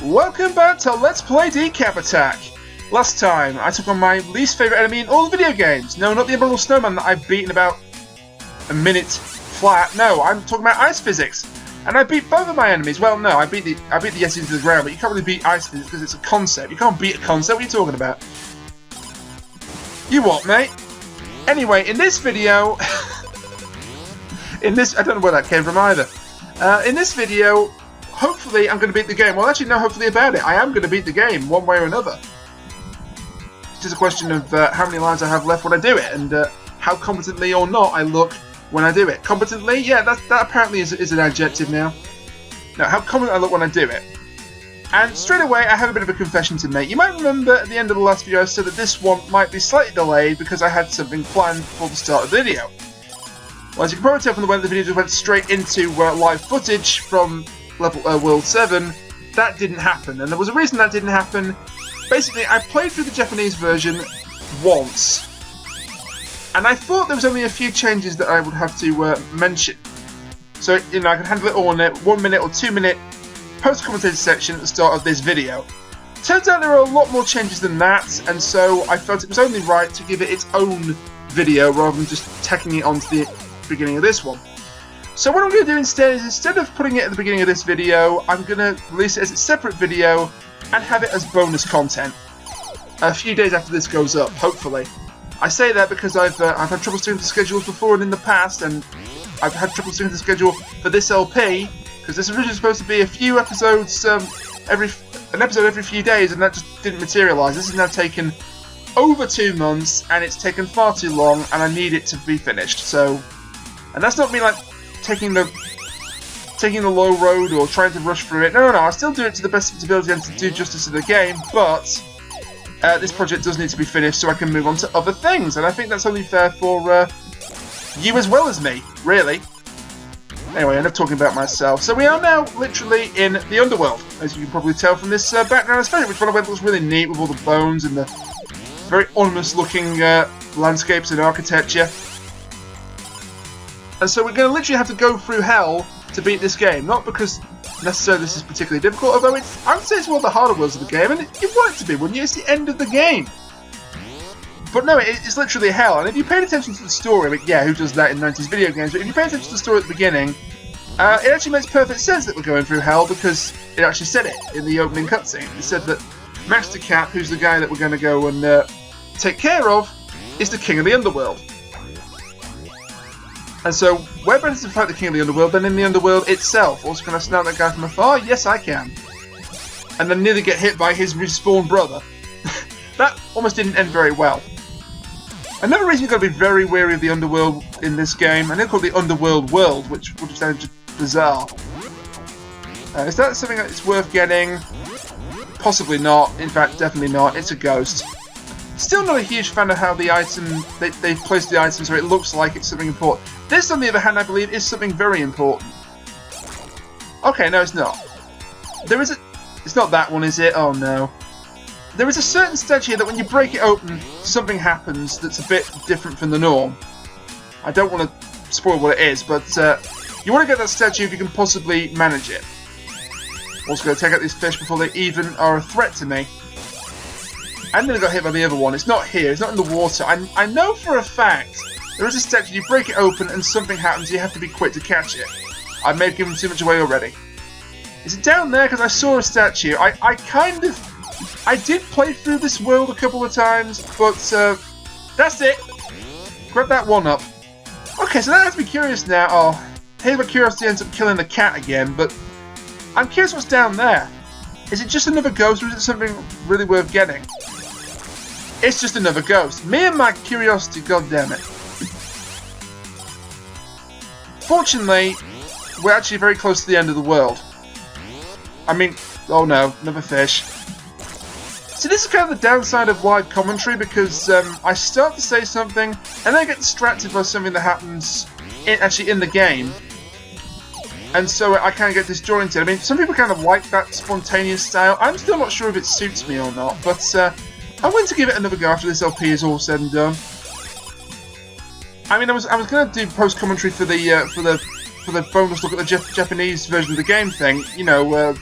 Welcome back to Let's Play Decap Attack. Last time, I took on my least favourite enemy in all the video games. No, not the Underworld Snowman that I beat in about a minute flat. No, I'm talking about ice physics. And I beat both of my enemies. Well, no, I beat the Yeti to the ground, but you can't really beat ice physics because it's a concept. You can't beat a concept. What are you talking about? You what, mate? Anyway, in this video... I don't know where that came from either. In this video, hopefully I'm going to beat the game. Well, actually, no, hopefully about it. I am going to beat the game, one way or another. It's just a question of how many lives I have left when I do it, and how competently or not I look when I do it. Competently? Yeah, that apparently is an adjective now. No, how competent I look when I do it. And straight away, I have a bit of a confession to make. You might remember at the end of the last video I said that this one might be slightly delayed because I had something planned for the start of the video. Well, as you can probably tell from the way the video just went straight into live footage from level World 7, that didn't happen. And there was a reason that didn't happen. Basically, I played through the Japanese version once. And I thought there was only a few changes that I would have to mention. So, you know, I can handle it all in a 1 minute or 2 minute post-commentated section at the start of this video. Turns out there are a lot more changes than that, and so I felt it was only right to give it its own video rather than just tacking it onto the beginning of this one. So what I'm going to do instead is, instead of putting it at the beginning of this video, I'm going to release it as a separate video and have it as bonus content a few days after this goes up, hopefully. I say that because I've had trouble sticking to schedules before and in the past, and I've had trouble sticking to the schedule for this LP because this was originally supposed to be a few episodes, an episode every few days, and that just didn't materialise. This has now taken over 2 months, and it's taken far too long, and I need it to be finished. So, and that's not me like taking the low road or trying to rush through it. No, I still do it to the best of its ability and to do justice to the game, but this project does need to be finished so I can move on to other things, and I think that's only fair for you as well as me, really. Anyway, enough talking about myself. So we are now literally in the Underworld, as you can probably tell from this background, especially which one of it looks really neat with all the bones and the very ominous looking landscapes and architecture. And so we're going to literally have to go through hell to beat this game. Not because necessarily this is particularly difficult, although I would say it's one of the harder worlds of the game, and you want it to be, wouldn't you? It's the end of the game. But no, it's literally hell, and if you paid attention to the story, I mean, yeah, who does that in 90s video games, but if you pay attention to the story at the beginning, it actually makes perfect sense that we're going through hell, because it actually said it in the opening cutscene. It said that Master Decap, who's the guy that we're going to go and take care of, is the king of the Underworld. And so, where better to fight the king of the Underworld than in the Underworld itself? Also, can I snipe that guy from afar? Yes, I can. And then nearly get hit by his respawned brother. That almost didn't end very well. Another reason you've got to be very wary of the Underworld in this game, and they're called the Underworld World, which would have sounded just bizarre. Is that something that's worth getting? Possibly not. In fact, definitely not. It's a ghost. Still not a huge fan of how the item, they've placed the items so it looks like it's something important. This, on the other hand, I believe, is something very important. Okay, no, it's not. There is a... It's not that one, is it? Oh, no. There is a certain statue here that when you break it open, something happens that's a bit different from the norm. I don't want to spoil what it is, but you want to get that statue if you can possibly manage it. Also going to take out these fish before they even are a threat to me. And then I got hit by the other one. It's not here, it's not in the water. I know for a fact there is a statue, you break it open and something happens, you have to be quick to catch it. I may have given too much away already. Is it down there? Because I saw a statue. I did play through this world a couple of times, but that's it. Grab that one up. Okay, so that has me curious now. Oh, here's my curiosity ends up killing the cat again, but I'm curious what's down there. Is it just another ghost, or is it something really worth getting? It's just another ghost. Me and my curiosity, goddammit. Fortunately, we're actually very close to the end of the world. I mean, oh no, another fish. So this is kind of the downside of live commentary, because I start to say something and then I get distracted by something that happens actually in the game, and so I kind of get disjointed. I mean, some people kind of like that spontaneous style. I'm still not sure if it suits me or not, but I'm going to give it another go after this LP is all said and done. I mean, I was going to do post commentary for the bonus look at the Japanese version of the game thing, you know.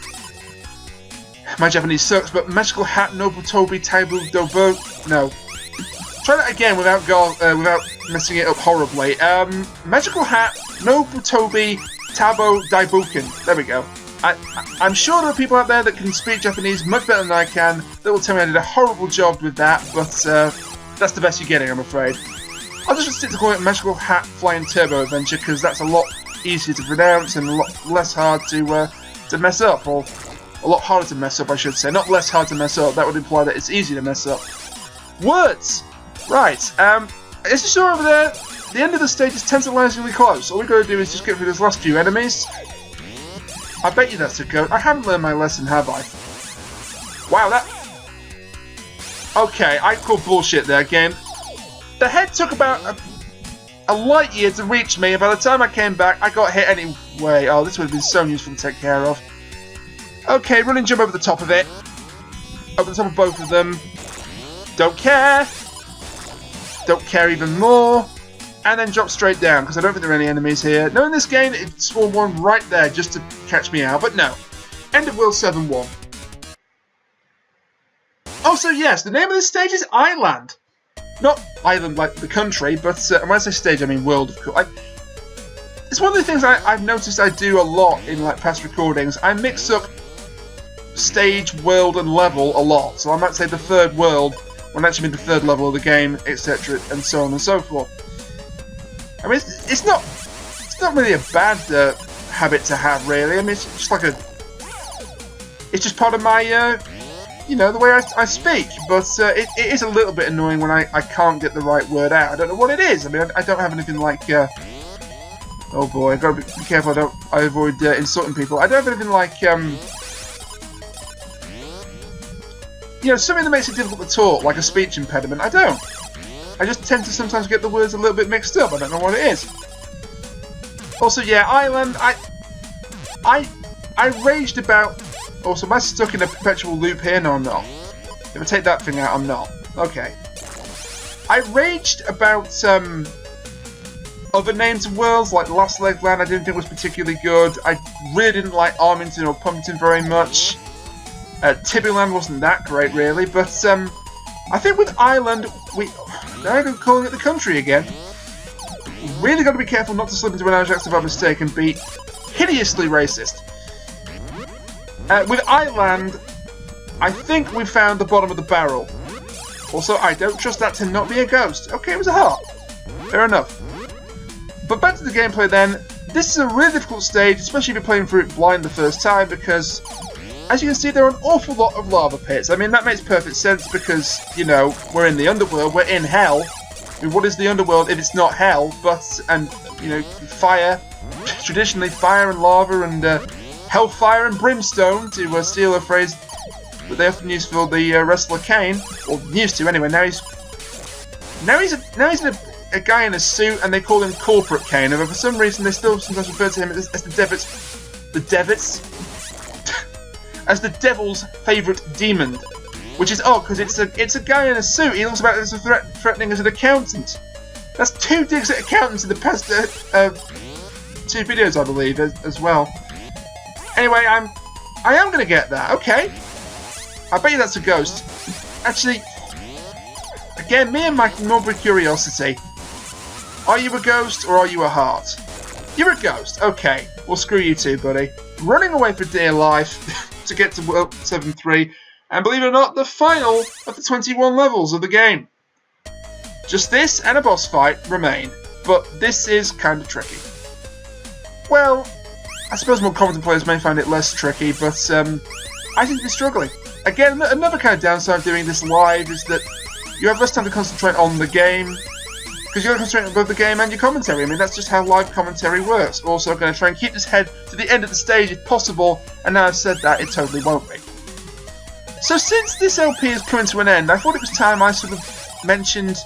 My Japanese sucks, but Magical Hat no Butobi Taibu Dobo. No. Try that again without messing it up horribly. Magical Hat no Butobi Tabo Daibuken. There we go. I'm sure there are people out there that can speak Japanese much better than I can that will tell me I did a horrible job with that, but that's the best you're getting, I'm afraid. I'll just stick to calling it Magical Hat Flying Turbo Adventure because that's a lot easier to pronounce and a lot less hard to mess up, or a lot harder to mess up, I should say. Not less hard to mess up, that would imply that it's easy to mess up. Words! Right, as you saw over there, the end of the stage is tantalizingly close. All we've got to do is just get through those last few enemies. I bet you that's a goat. I haven't learned my lesson, have I? Wow, that... Okay, I call bullshit there, game. The head took about a light year to reach me, and by the time I came back, I got hit anyway. Oh, this would have been so useful to take care of. Okay, running jump over the top of it. Over the top of both of them. Don't care. Don't care even more. And then drop straight down, because I don't think there are any enemies here. No, in this game, it spawned one right there just to catch me out, but no. End of World 7-1. Also, yes, the name of this stage is Island. Not island like the country, but when I say stage, I mean world, of course. It's one of the things I've noticed I do a lot in like past recordings. I mix up stage, world, and level a lot. So I might say the third world, when actually mean the third level of the game, etc., and so on and so forth. I mean, it's not really a bad habit to have, really. I mean, it's just like it's just part of my, you know, the way I speak. But it is a little bit annoying when I can't get the right word out. I don't know what it is. I mean, I don't have anything like, oh boy, I've got to be careful I avoid insulting people. I don't have anything like, you know, something that makes it difficult to talk, like a speech impediment. I don't. I just tend to sometimes get the words a little bit mixed up. I don't know what it is. Also, yeah, Island. I raged about. Also, am I stuck in a perpetual loop here? No, I'm not. If I take that thing out, I'm not. Okay. I raged about other names of worlds, like Last Leg Land. I didn't think was particularly good. I really didn't like Armington or Pumpton very much. Tibuland wasn't that great, really. But I think with Island, now I'm calling it the country again. Really got to be careful not to slip into an adjective by mistake and be hideously racist. With Island, I think we found the bottom of the barrel. Also, I don't trust that to not be a ghost. Okay, it was a heart. Fair enough. But back to the gameplay then. This is a really difficult stage, especially if you're playing through it blind the first time, because as you can see, there are an awful lot of lava pits. I mean, that makes perfect sense because, you know, we're in the Underworld, we're in hell. I mean, what is the Underworld if it's not hell? And, you know, fire, traditionally fire and lava and hellfire and brimstone, to steal a phrase that they often use for the wrestler Kane, or used to anyway. Now he's a guy in a suit, and they call him Corporate Kane. And for some reason, they still sometimes refer to him as the as the devil's favourite demon, which is odd because it's a guy in a suit. He looks about as threatening as an accountant. That's 2 digs at accountants in the past 2 videos, I believe, as well. Anyway, I am gonna get that. Okay, I bet you that's a ghost. Actually, again, me and my morbid curiosity. Are you a ghost or are you a heart? You're a ghost. Okay, well screw you too, buddy. Running away for dear life. To get to World 7-3, and believe it or not, the final of the 21 levels of the game. Just this and a boss fight remain, but this is kind of tricky. Well, I suppose more competent players may find it less tricky, but I seem to be struggling. Again, another kind of downside of doing this live is that you have less time to concentrate on the game, because you're concentrating on both the game and your commentary. I mean, that's just how live commentary works. Also, I'm going to try and keep this head to the end of the stage if possible, and now I've said that, it totally won't be. So since this LP is coming to an end, I thought it was time I sort of mentioned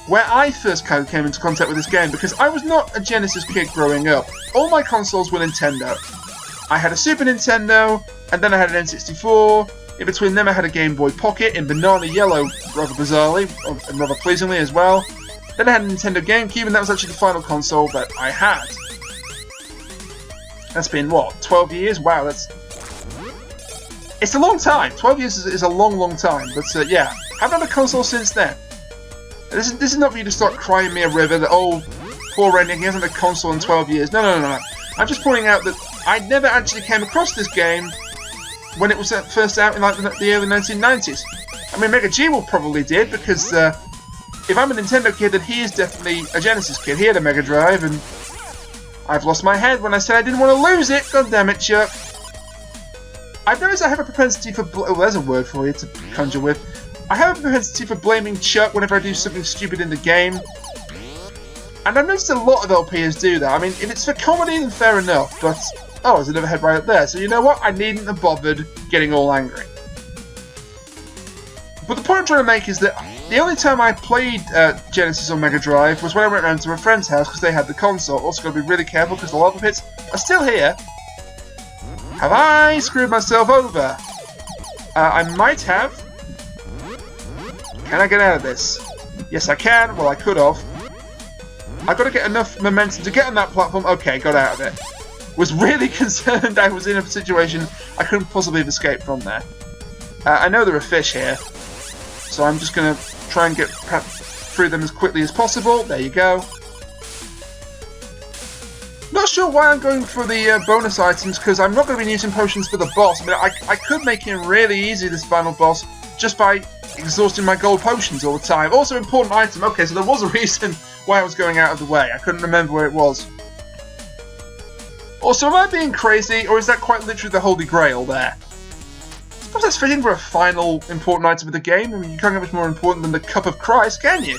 where I first kind of came into contact with this game, because I was not a Genesis kid growing up. All my consoles were Nintendo. I had a Super Nintendo, and then I had an N64. In between them I had a Game Boy Pocket in banana yellow, rather bizarrely, and rather pleasingly as well. Then I had a Nintendo GameCube, and that was actually the final console that I had. That's been, what, 12 years? Wow, that's It's a long time. 12 years is a long, long time. But yeah, I've had a console since then. This is not for you to start crying me a river that, oh, poor Rainiac, he hasn't had a console in 12 years. No, no, no, no. I'm just pointing out that I never actually came across this game when it was first out in like the early 1990s. I mean, Mega G will probably did, because if I'm a Nintendo kid, then he is definitely a Genesis kid. He had a Mega Drive, and I've lost my head when I said I didn't want to lose it. God damn it, Chuck. I've noticed I have a propensity for... well, there's a word for you to conjure with. I have a propensity for blaming Chuck whenever I do something stupid in the game. And I've noticed a lot of LPers do that. I mean, if it's for comedy, then fair enough, but... oh, there's another head right up there. So you know what? I needn't have bothered getting all angry. But the point I'm trying to make is that the only time I played Genesis on Mega Drive was when I went round to a friend's house because they had the console. Also got to be really careful because the lava pits are still here. Have I screwed myself over? I might have. Can I get out of this? Yes, I can. Well, I could have. I've got to get enough momentum to get on that platform. Okay, got out of it. Was really concerned I was in a situation I couldn't possibly have escaped from there. I know there are fish here, so I'm just going to try and get through them as quickly as possible. There you go. Not sure why I'm going for the bonus items, because I'm not going to be using potions for the boss. I mean, I could make him really easy, this final boss, just by exhausting my gold potions all the time. Also, important item. Okay, so there was a reason why I was going out of the way. I couldn't remember where it was. Also, am I being crazy, or is that quite literally the Holy Grail there? I suppose that's fitting for a final important item of the game. I mean, you can't get much more important than the Cup of Christ, can you?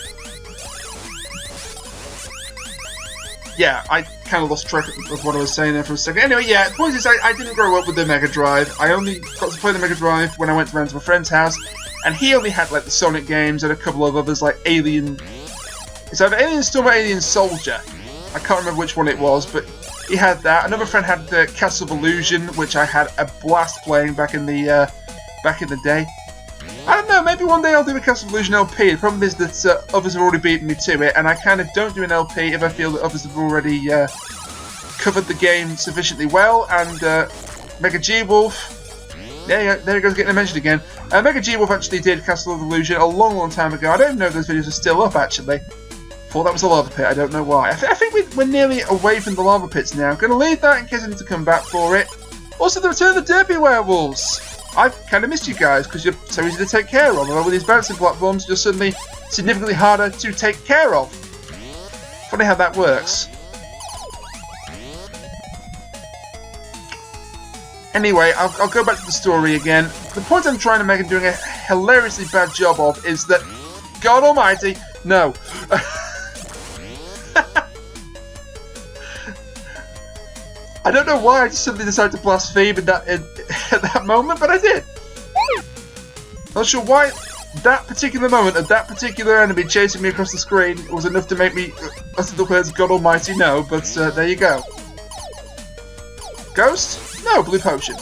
Yeah, I kind of lost track of what I was saying there for a second. Anyway, yeah, the point is I didn't grow up with the Mega Drive. I only got to play the Mega Drive when I went around to my friend's house, and he only had like the Sonic games and a couple of others like Alien... it's either Alien Storm or Alien Soldier. I can't remember which one it was, but he had that. Another friend had the Castle of Illusion, which I had a blast playing back in the day. I don't know, maybe one day I'll do a Castle of Illusion LP. The problem is that others have already beaten me to it, and I kind of don't do an LP if I feel that others have already covered the game sufficiently well. And Mega G-Wolf, there he goes, getting a mention again. Mega G-Wolf actually did Castle of Illusion a long, long time ago. I don't even know if those videos are still up, actually. Thought that was a lava pit, I don't know why. I think we're nearly away from the lava pits now. I'm going to leave that in case I need to come back for it. Also, the return of the Derpy Werewolves. I've kind of missed you guys because you're so easy to take care of. Although with these bouncing platforms, you're suddenly significantly harder to take care of. Funny how that works. Anyway, I'll go back to the story again. The point I'm trying to make and doing a hilariously bad job of is that, God Almighty, no. I don't know why I just suddenly decided to blaspheme at that moment, but I did. Not sure why that particular moment of that particular enemy chasing me across the screen was enough to make me utter the words God Almighty no, but there you go. Ghost? No, blue potion.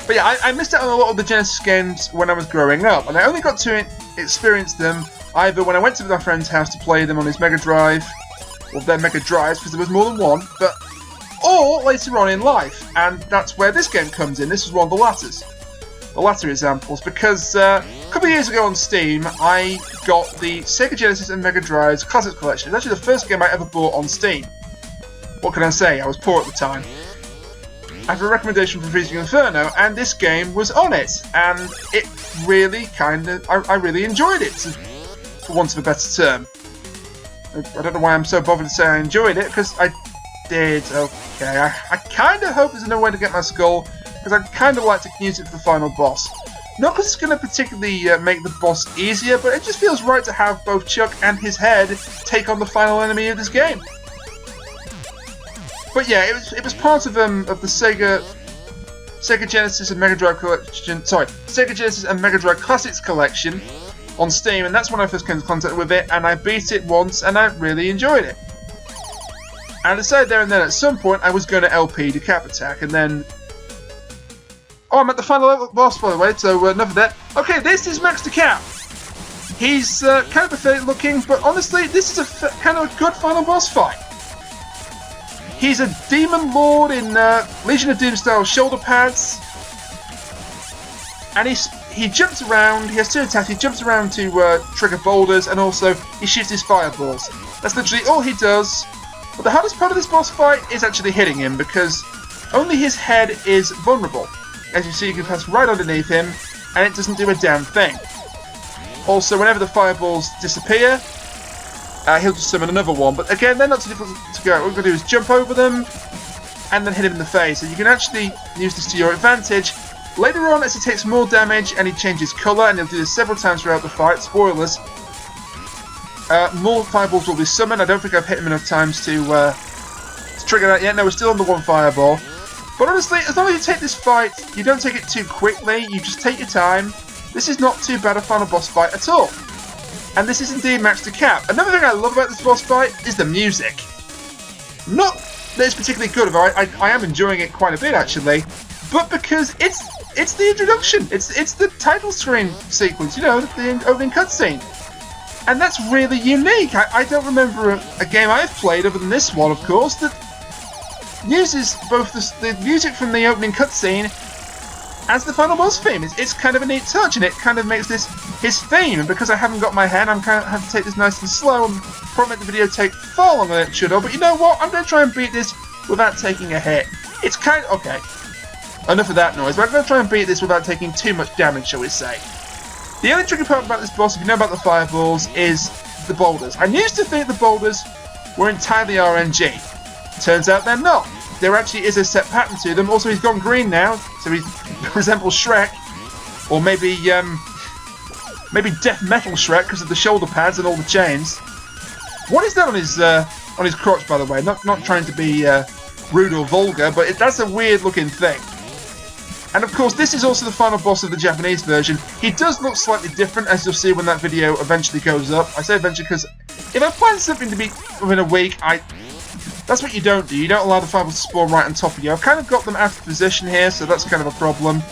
But yeah, I missed out on a lot of the Genesis games when I was growing up, and I only got to experience them either when I went to my friend's house to play them on his Mega Drive, or their Mega Drives, because there was more than one, or later on in life, and that's where this game comes in. This is one of the latter examples, because a couple of years ago on Steam, I got the Sega Genesis and Mega Drive's Classics Collection. It's actually the first game I ever bought on Steam. What can I say? I was poor at the time. I have a recommendation from Freezing Inferno, and this game was on it, and it really I really enjoyed it, for want of a better term. I don't know why I'm so bothered to say I enjoyed it, because I did. Okay, I kind of hope there's another way to get my skull, because I'd kind of like to use it for the final boss. Not because it's going to particularly make the boss easier, but it just feels right to have both Chuck and his head take on the final enemy of this game. But yeah, it was part of the Sega Genesis and Mega Drive collection. Sorry, Sega Genesis and Mega Drive Classics collection on Steam, and that's when I first came into contact with it, and I beat it once, and I really enjoyed it. And I decided there and then at some point I was going to LP Decap Attack, and then... oh, I'm at the final boss, by the way, so enough of that. Okay, this is Max Decap. He's kind of pathetic looking, but honestly, this is a kind of a good final boss fight. He's a demon lord in Legion of Doom style shoulder pads. And he jumps around, he has 2 attacks, he jumps around to trigger boulders, and also he shoots his fireballs. That's literally all he does. But the hardest part of this boss fight is actually hitting him, because only his head is vulnerable. As you see, you can pass right underneath him, and it doesn't do a damn thing. Also, whenever the fireballs disappear, he'll just summon another one. But again, they're not too difficult to go. All you've got to do is jump over them, and then hit him in the face. And you can actually use this to your advantage. Later on, as he takes more damage and he changes colour, and he'll do this several times throughout the fight, spoilers, more fireballs will be summoned. I don't think I've hit him enough times to trigger that yet. No, we're still on the 1 fireball. But honestly, as long as you take this fight, you don't take it too quickly, you just take your time. This is not too bad a final boss fight at all. And this is indeed Max Decap. Another thing I love about this boss fight is the music. Not that it's particularly good, but I am enjoying it quite a bit actually. But because it's the introduction, it's the title screen sequence, you know, the opening cutscene. And that's really unique. I don't remember a game I've played, other than this one, of course, that uses both the music from the opening cutscene as the final boss theme. It's kind of a neat touch, and it kind of makes this his theme. And because I haven't got my hand, I'm kind of have to take this nice and slow, and probably make the video take far longer than it should have. But you know what? I'm going to try and beat this without taking a hit. It's kind of okay. Enough of that noise. But I'm going to try and beat this without taking too much damage, shall we say. The only tricky part about this boss, if you know about the fireballs, is the boulders. I used to think the boulders were entirely RNG. Turns out they're not. There actually is a set pattern to them. Also, he's gone green now, so he resembles Shrek. Or maybe Death Metal Shrek because of the shoulder pads and all the chains. What is that on his crotch, by the way? Not trying to be rude or vulgar, but that's a weird looking thing. And of course, this is also the final boss of the Japanese version. He does look slightly different, as you'll see when that video eventually goes up. I say eventually because if I plan something to be within a week, that's what you don't do. You don't allow the fireballs to spawn right on top of you. I've kind of got them out of position here, so that's kind of a problem.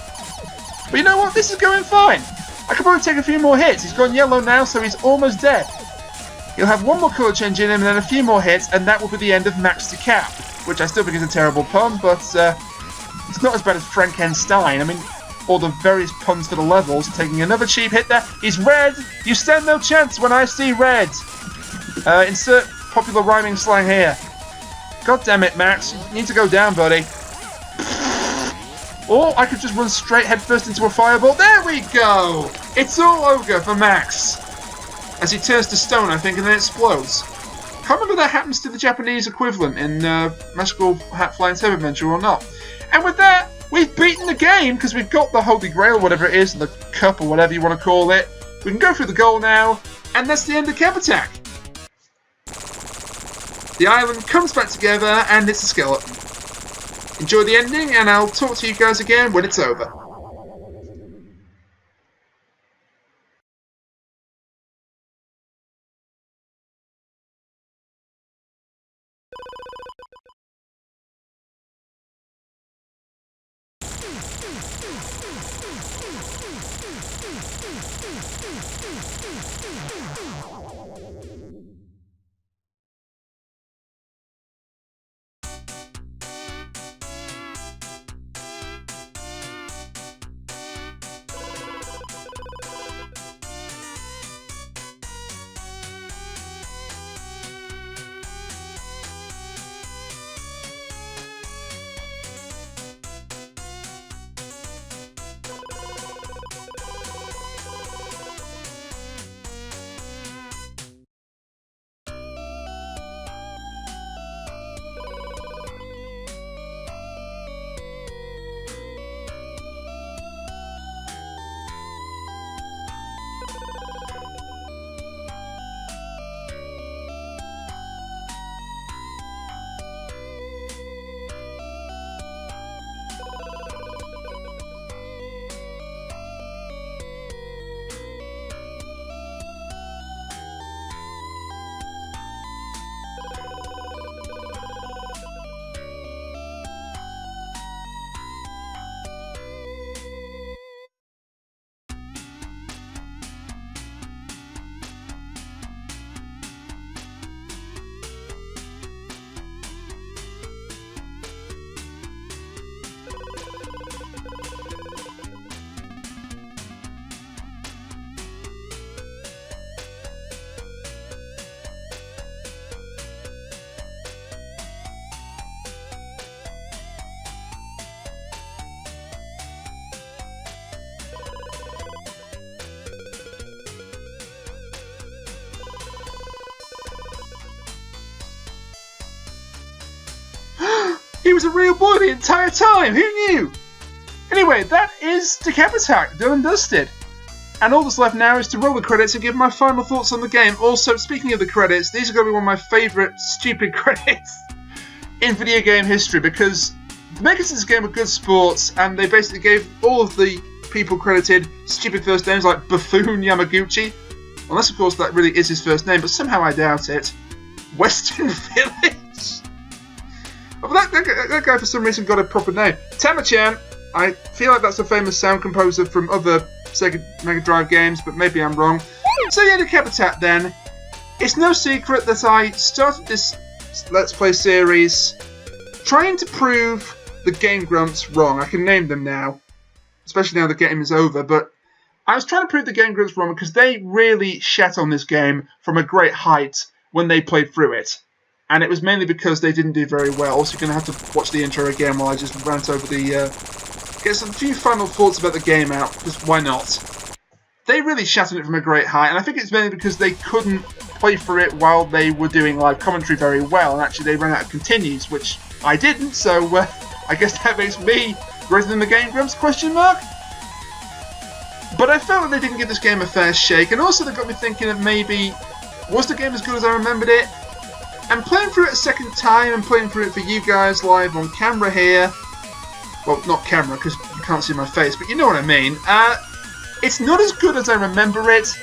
But you know what? This is going fine. I could probably take a few more hits. He's gone yellow now, so he's almost dead. He'll have one more colour change in him, and then a few more hits, and that will be the end of Max Decap. Which I still think is a terrible pun, but it's not as bad as Frankenstein. I mean, all the various puns for the levels. Taking another cheap hit there. He's red! You stand no chance when I see red! Insert popular rhyming slang here. God damn it, Max. You need to go down, buddy. Or I could just run straight headfirst into a fireball. There we go! It's all over for Max. As he turns to stone, I think, and then explodes. Can't remember if that happens to the Japanese equivalent in Magical Hat Flying Turbo Adventure or not. And with that, we've beaten the game, because we've got the Holy Grail, whatever it is, the cup or whatever you want to call it. We can go through the goal now, and that's the end of Decap Attack. The island comes back together, and it's a skeleton. Enjoy the ending, and I'll talk to you guys again when it's over. was a real boy the entire time. Who knew? Anyway, that is Decap Attack, done and dusted. And all that's left now is to roll the credits and give my final thoughts on the game. Also, speaking of the credits, these are going to be one of my favourite stupid credits in video game history, because the makers of this game were good sports, and they basically gave all of the people credited stupid first names like Buffoon Yamaguchi. Unless, of course, that really is his first name, but somehow I doubt it. Western Village. But that guy, for some reason, got a proper name. Tama-chan. I feel like that's a famous sound composer from other Sega Mega Drive games, but maybe I'm wrong. So yeah, Decap Attack then. It's no secret that I started this Let's Play series trying to prove the Game Grumps wrong. I can name them now, especially now the game is over, but I was trying to prove the Game Grumps wrong because they really shat on this game from a great height when they played through it. And it was mainly because they didn't do very well, so you're going to have to watch the intro again while I just rant over the... get some few final thoughts about the game out, because why not? They really shat on it from a great height, and I think it's mainly because they couldn't play through it while they were doing live commentary very well, and actually they ran out of continues, which I didn't, so I guess that makes me greater than the Game Grumps, question mark? But I felt that they didn't give this game a fair shake, and also they got me thinking that maybe, was the game as good as I remembered it? And playing through it a second time, and playing through it for you guys live on camera here, well, not camera, because you can't see my face, but you know what I mean. It's not as good as I remember it,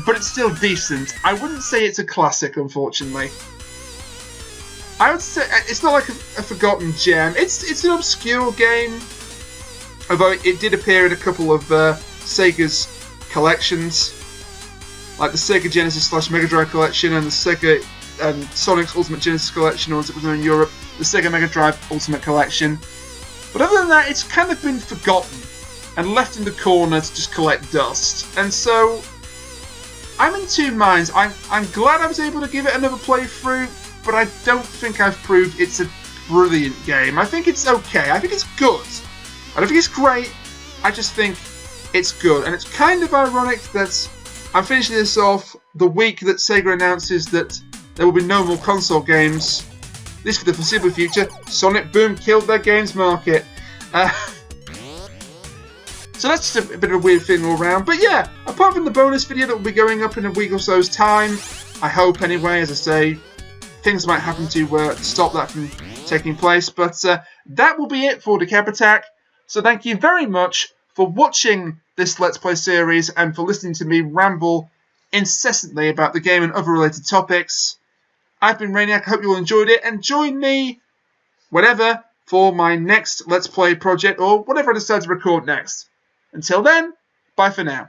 but it's still decent. I wouldn't say it's a classic, unfortunately. I would say it's not like a forgotten gem. It's an obscure game, although it did appear in a couple of Sega's collections, like the Sega Genesis / Mega Drive collection and the Sega and Sonic's Ultimate Genesis collection, or as it was known in Europe, the Sega Mega Drive Ultimate Collection. But other than that, it's kind of been forgotten and left in the corner to just collect dust. And so, I'm in two minds. I'm glad I was able to give it another playthrough, but I don't think I've proved it's a brilliant game. I think it's okay. I think it's good. I don't think it's great. I just think it's good. And it's kind of ironic that I'm finishing this off the week that Sega announces that there will be no more console games. This for the foreseeable future. Sonic Boom killed their games market. So that's just a bit of a weird thing all around. But yeah, apart from the bonus video that will be going up in a week or so's time, I hope anyway, as I say, things might happen to stop that from taking place. But that will be it for Decap Attack. So thank you very much for watching this Let's Play series and for listening to me ramble incessantly about the game and other related topics. I've been Rainiac, I hope you all enjoyed it, and join me whenever for my next Let's Play project or whatever I decide to record next. Until then, bye for now.